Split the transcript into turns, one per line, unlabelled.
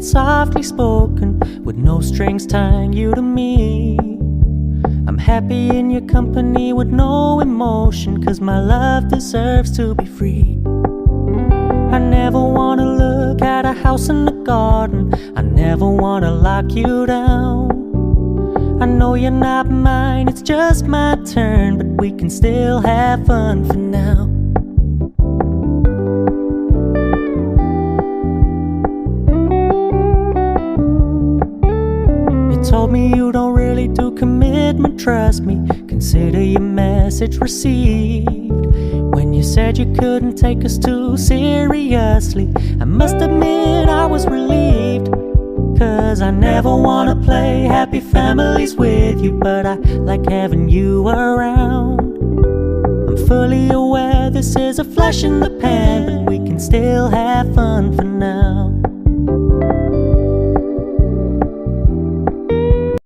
it's softly spoken, with no strings tying you to me. I'm happy in your company with no emotion, 'cause my love deserves to be free. I never wanna look at a house in the garden, I never wanna lock you down. I know you're not mine, it's just my turn, but we can still have fun for now. You told me you don't really do commitment, trust me, consider your message received. When you said you couldn't take us too seriously, I must admit I was relieved. 'Cause I never wanna play happy families with you, but I like having you around. I'm fully aware this is a flash in the pan, but we can still have fun for now.